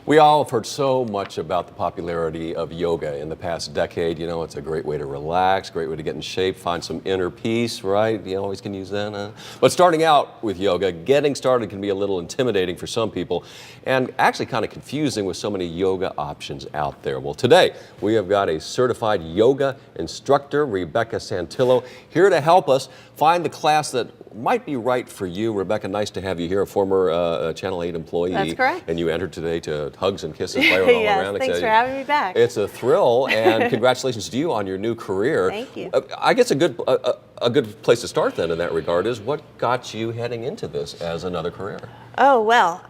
We all have heard so much about the popularity of yoga in the past decade. You know, it's a great way to relax, great way to get in shape, find some inner peace, right? You always can use that. But starting out with yoga, getting started can be a little intimidating for some people and actually kind of confusing with so many yoga options out there. Well, today we have got a certified yoga instructor, Rebecca Santillo, here to help us find the class that might be right for you. Rebecca, nice to have you here, a former Channel 8 employee. That's correct. And you entered today to hugs and kisses right all yes, around. Thanks for having me back. It's a thrill, and congratulations to you on your new career. Thank you. I guess a good place to start then in that regard is what got you heading into this as another career? Oh, well,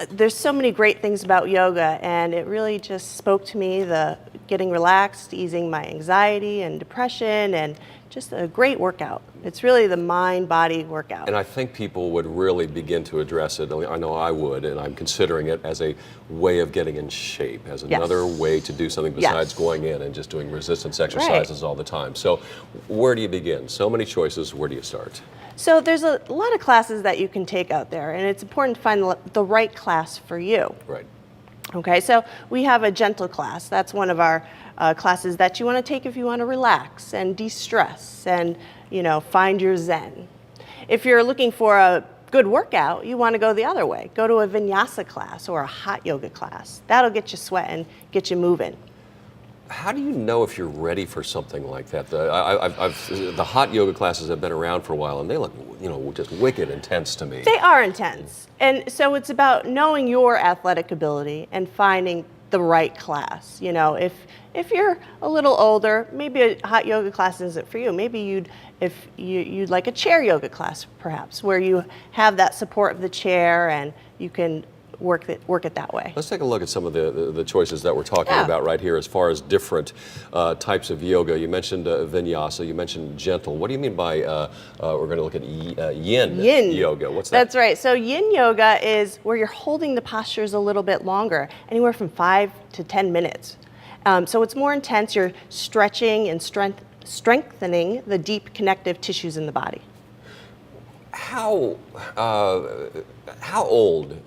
there's so many great things about yoga, and it really just spoke to me, the getting relaxed, easing my anxiety and depression, and just a great workout. It's really the mind-body workout. And I think people would really begin to address it. I know I would, and I'm considering it as a way of getting in shape, as another way to do something besides going in and just doing resistance exercises all the time. So where do you begin? So many choices, where do you start? So there's a lot of classes that you can take out there, and it's important to find the right class for you. Right. Okay, so we have a gentle class. That's one of our classes that you want to take if you want to relax and de-stress and, you know, find your zen. If you're looking for a good workout, you want to go the other way. Go to a vinyasa class or a hot yoga class. That'll get you sweating, get you moving. How do you know if you're ready for something like that? The hot yoga classes have been around for a while, and they look, you know, just wicked intense to me. They are intense. And so it's about knowing your athletic ability and finding the right class. You know, if you're a little older, maybe a hot yoga class isn't for you. Maybe you'd like a chair yoga class, perhaps, where you have that support of the chair and you can work it that way. Let's take a look at some of the choices that we're talking about right here as far as different types of yoga. You mentioned vinyasa, you mentioned gentle. What do you mean by, we're going to look at yin yoga? What's that? That's right. So yin yoga is where you're holding the postures a little bit longer, anywhere from 5 to 10 minutes. So it's more intense. You're stretching and strengthening the deep connective tissues in the body. How old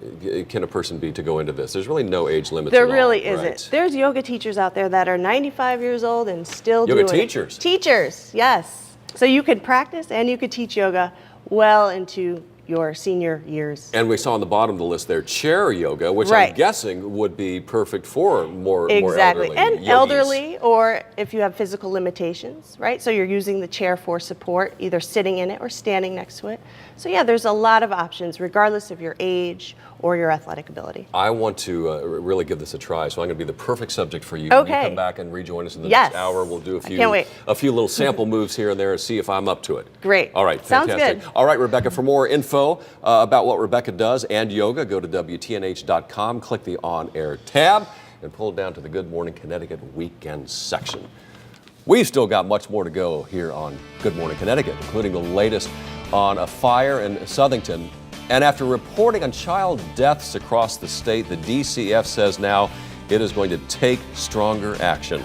can a person be to go into this? There's really no age limit. There really isn't. There's yoga teachers out there that are 95 years old and still doing it. Yoga teachers? Teachers, yes. So you could practice and you could teach yoga well into your senior years. And we saw on the bottom of the list there chair yoga, which I'm guessing would be perfect for more elderly and yogis. Elderly, or if you have physical limitations, right? So you're using the chair for support, either sitting in it or standing next to it. So yeah, there's a lot of options regardless of your age or your athletic ability. I want to really give this a try, so I'm going to be the perfect subject for you. When you come back and rejoin us in the next hour, we'll do a few little sample moves here and there and see if I'm up to it. Great. All right, fantastic. Sounds good. All right, Rebecca, for more info about what Rebecca does and yoga, go to WTNH.com, click the on-air tab, and pull down to the Good Morning Connecticut weekend section. We've still got much more to go here on Good Morning Connecticut, including the latest on a fire in Southington. And after reporting on child deaths across the state, the DCF says now it is going to take stronger action.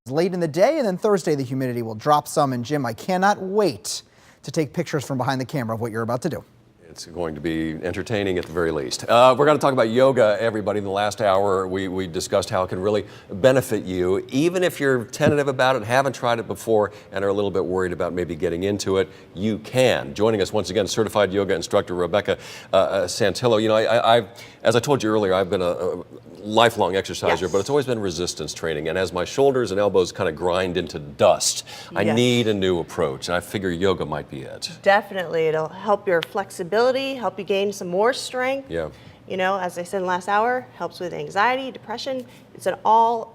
Late in the day, and then Thursday the humidity will drop some. And Jim, I cannot wait to take pictures from behind the camera of what you're about to do. It's going to be entertaining at the very least. We're going to talk about yoga, everybody. In the last hour, we discussed how it can really benefit you. Even if you're tentative about it, haven't tried it before, and are a little bit worried about maybe getting into it, you can. Joining us once again, certified yoga instructor Rebecca Santillo. You know, as I told you earlier, I've been a lifelong exerciser, but it's always been resistance training. And as my shoulders and elbows kind of grind into dust, I need a new approach. And I figure yoga might be it. Definitely. It'll help your flexibility, help you gain some more strength. Yeah. You know, as I said in the last hour, helps with anxiety, depression. It's an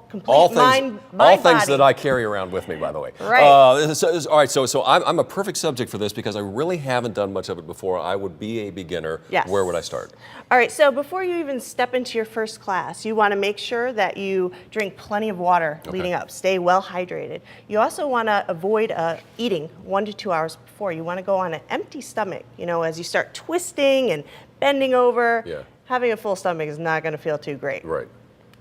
complete mind all things body. that I carry around with me, by the way. Right. All right, so I'm a perfect subject for this because I really haven't done much of it before. I would be a beginner. Yes. Where would I start? All right, so before you even step into your first class, you want to make sure that you drink plenty of water leading up. Stay well hydrated. You also want to avoid eating 1 to 2 hours before. You want to go on an empty stomach, you know, as you start twisting and bending over. Yeah. Having a full stomach is not going to feel too great. Right.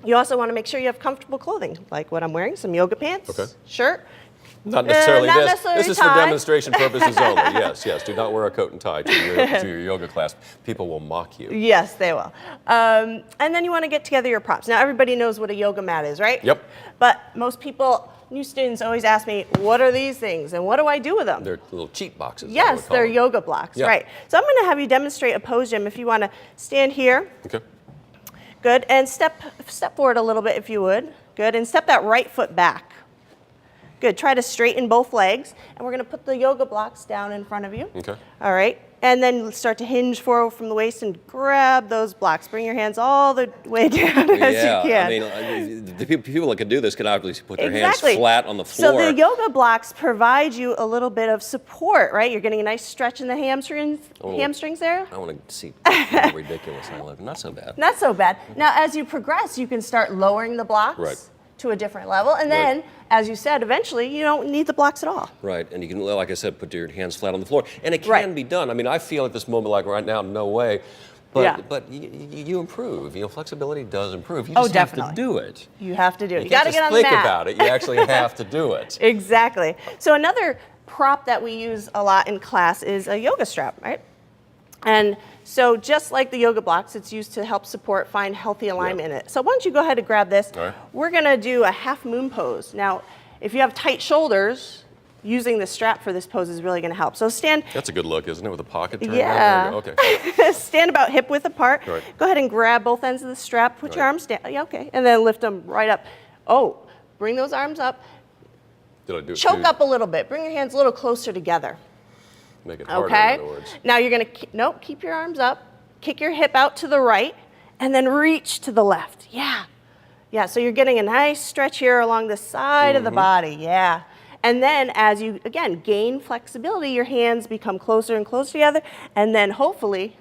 You also want to make sure you have comfortable clothing, like what I'm wearing, some yoga pants, shirt, Not necessarily not this. necessarily This is for tie. demonstration purposes only. Yes, yes. Do not wear a coat and tie to your yoga class. People will mock you. Yes, they will. And then you want to get together your props. Now, everybody knows what a yoga mat is, right? Yep. But most people, new students, always ask me, what are these things and what do I do with them? They're little cheat boxes. I Yes, would call they're them. yoga blocks, Yeah. right. So I'm going to have you demonstrate a pose, Jim, if you want to stand here. Okay. Good. And step forward a little bit if you would. Good. And step that right foot back. Good. Try to straighten both legs. And we're going to put the yoga blocks down in front of you. Okay. All right. And then start to hinge forward from the waist and grab those blocks. Bring your hands all the way down as you can. I mean, the people that can do this can obviously put their Exactly. hands flat on the floor. So the yoga blocks provide you a little bit of support, right? You're getting a nice stretch in the hamstrings there. I want to see how ridiculous I look. Not so bad. Not so bad. Now, as you progress, you can start lowering the blocks Right. to a different level. And then, Right. as you said, eventually you don't need the blocks at all. Right, and you can, like I said, put your hands flat on the floor, and it can Right. be done. I mean, I feel at this moment, like right now, no way, but Yeah. you improve. You know, flexibility does improve. You Oh, just have to definitely. do it. You have to do it. You You got to can't get just on the think mat. about it. You actually have to do it. Exactly. So another prop that we use a lot in class is a yoga strap, right? And so just like the yoga blocks, it's used to help support, find healthy alignment in it. So why don't you go ahead and grab this. All right. We're going to do a half moon pose. Now, if you have tight shoulders, using the strap for this pose is really going to help. So stand, That's a good look, isn't it, with the pocket turned Yeah. down? Okay. stand about hip width apart. Right. Go ahead and grab both ends of the strap. Put your Right. arms down. Yeah, okay. And then lift them right up. Oh, bring those arms up. Did I do it Choke too? up a little bit. Bring your hands a little closer together. Make it harder, Okay. in other words. Now you're going to, keep your arms up, kick your hip out to the right, and then reach to the left. Yeah. Yeah, so you're getting a nice stretch here along the side of the body. Yeah. And then as you, again, gain flexibility, your hands become closer and closer together, and then hopefully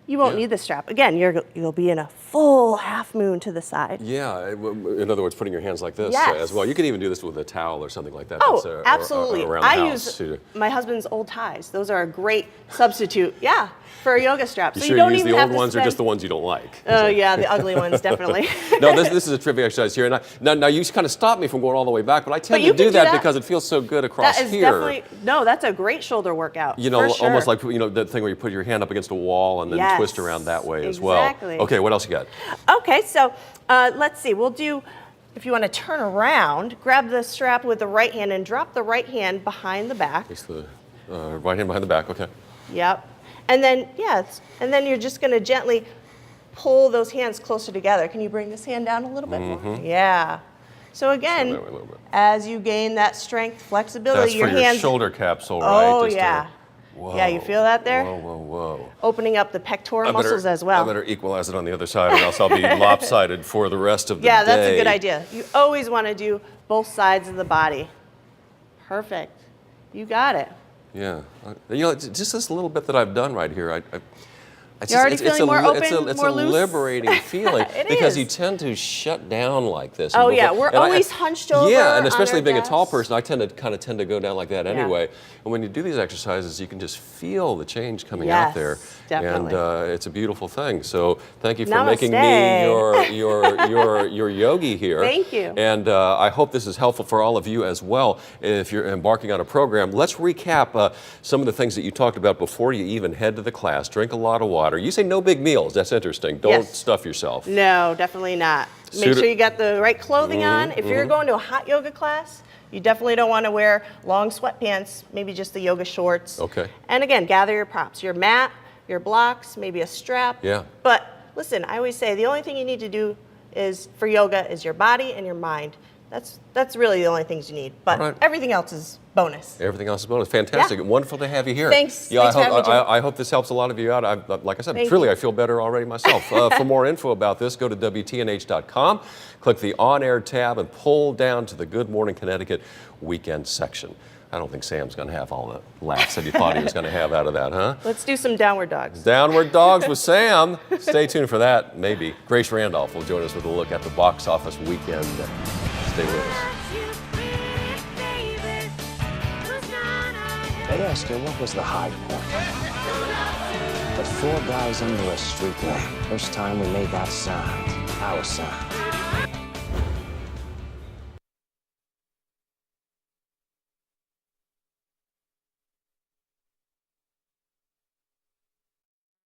you won't Yeah. need the strap. Again, you'll be in a full half moon to the side. Yeah, in other words, putting your hands like this Yes. as well. You could even do this with a towel or something like that. Oh, that's, absolutely. around the I house use too. my husband's old ties. Those are a great substitute, yeah, for a yoga strap. You So sure you don't use even the have old to ones or spend- just the ones you don't like? Oh yeah, the ugly ones definitely. No, this is a trivia exercise here. And now you kind of stopped me from going all the way back, but I tend you to do can do that that. because it feels so good across That is here. definitely that's a great shoulder workout. You know, for sure. almost like the thing where you put your hand up against a wall and then Yes, twist around that way as well. exactly. Okay, what else you got? Okay, so let's see. We'll do. If you want to turn around, grab the strap with the right hand and drop the right hand behind the back. It's the right hand behind the back. Okay. Yep. And then and then you're just going to gently pull those hands closer together. Can you bring this hand down a little bit more? Yeah. So again, that way a little bit. as you gain that strength, flexibility, That's for your hands shoulder capsule, right? Oh Just to- yeah. whoa, Yeah, you feel that there? Whoa, whoa, whoa. Opening up the pectoral muscles as I well. better equalize it on the other side, or else I'll be lopsided for the rest of the Yeah, day. that's a good idea. You always want to do both sides of the body. Perfect. You got it. Yeah. You know, it's just this little bit that I've done right here. You're already feeling more open, it's more a loose? liberating feeling It because is. you tend to shut down like this. Oh, And yeah, before- we're and always hunched over Yeah, and on especially our being a tall desks. person, I tend to go down like that Yeah. anyway. And when you do these exercises, you can just feel the change coming Yes, out there. definitely. And it's a beautiful thing. So thank you for Namaste. making me your yogi here. Thank you. And I hope this is helpful for all of you as well. If you're embarking on a program, let's recap some of the things that you talked about before you even head to the class. Drink a lot of water. You say no big meals. That's interesting. Don't Yes. stuff yourself. No, definitely not. Make Suit- sure you got the right clothing on. If you're going to a hot yoga class, you definitely don't want to wear long sweatpants, maybe just the yoga shorts. Okay. And again, gather your props, your mat, your blocks, maybe a strap. Yeah. But listen, I always say the only thing you need to do is for yoga is your body and your mind. That's really the only things you need. But All right. everything else is bonus. Everything else is bonus. Fantastic. Yeah. Wonderful to have you here. Thanks. Yeah, Thanks for I having hope, me, Jim. I hope this helps a lot of you out. Like I said, Thank truly, you. I feel better already myself. For more info about this, go to WTNH.com, click the On Air tab, and pull down to the Good Morning Connecticut weekend section. I don't think Sam's going to have all the laughs that he thought he was going to have out of that, huh? Let's do some downward dogs. Downward Dogs with Sam. Stay tuned for that, maybe. Grace Randolph will join us with a look at the box office weekend. Stay with us. They asked her what was the high point. But four guys under a street lamp. First time we made that sound, our sound.